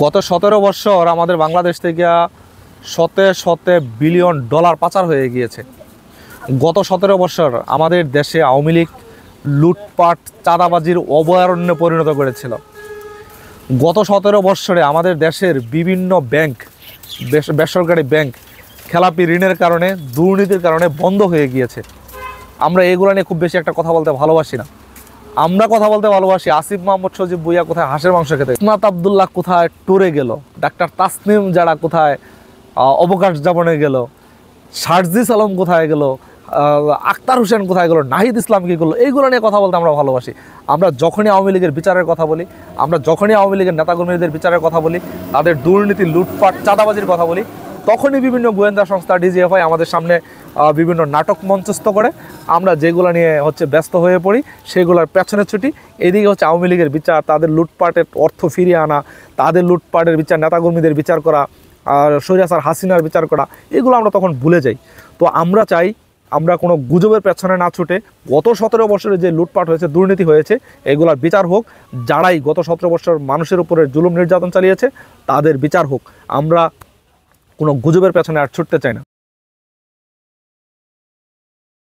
গত 17 বছর আমাদের বাংলাদেশ থেকে শতে শতে বিলিয়ন ডলার পাচার হয়ে গিয়েছে। গত 17 বছর আমাদের দেশে আওয়ামী লীগ লুটপাট চাঁদাবাজির অভয়ারণ্যে পরিণত করেছিল। গত 17 বছরে আমাদের দেশের বিভিন্ন ব্যাংক, বেসরকারি ব্যাংক খেলাপি ঋণের কারণে, দুর্নীতির কারণে বন্ধ হয়ে গিয়েছে। আমরা এগুলো নিয়ে খুব বেশি একটা কথা বলতে ভালোবাসি না। আমরা কথা বলতে ভালোবাসি আসিফ মাহমুদ সজীব ভুঁইয়া কোথায় হাঁসের মাংস খেতে, ইসমাত আবদুল্লাহ কোথায় ট্যুরে গেল, ডাক্তার তাসনিম যারা কোথায় অবকাশ যাপনে গেল, শারজিস আলম কোথায় গেল, আক্তার হোসেন কোথায় গেল, নাহিদ ইসলাম কী করলো, এইগুলো নিয়ে কথা বলতে আমরা ভালোবাসি। আমরা যখনই আওয়ামী লীগের বিচারের কথা বলি, আমরা যখনই আওয়ামী লীগের নেতাকর্মীদের বিচারের কথা বলি, তাদের দুর্নীতি লুটপাট চাঁদাবাজির কথা বলি, তখনই বিভিন্ন গোয়েন্দা সংস্থা ডিজিএফআই আমাদের সামনে বিভিন্ন নাটক মঞ্চস্থ করে। আমরা যেগুলো নিয়ে ব্যস্ত হয়ে পড়ি সেগুলোর পেছনে ছুটি। এদিকে আওয়ামী লীগের বিচার, তাদের লুটপাটের অর্থ ফিরিয়ে আনা, তাদের লুটপাটের বিচার, নেতাকর্মীদের বিচার করা, আর স্বৈরাচার হাসিনার বিচার করা, এগুলো আমরা তখন ভুলে যাই। তো আমরা চাই আমরা কোনো গুজবের পেছনে না ছুটে গত 17 বছরে যে লুটপাট হয়েছে, দুর্নীতি হয়েছে, এগুলোর বিচার হোক। যারাই গত 17 বছর মানুষের উপরে জুলুম নির্যাতন চালিয়েছে তাদের বিচার হোক। আমরা কোনো গুজবের পেছনে আর ছুটতে চাই না।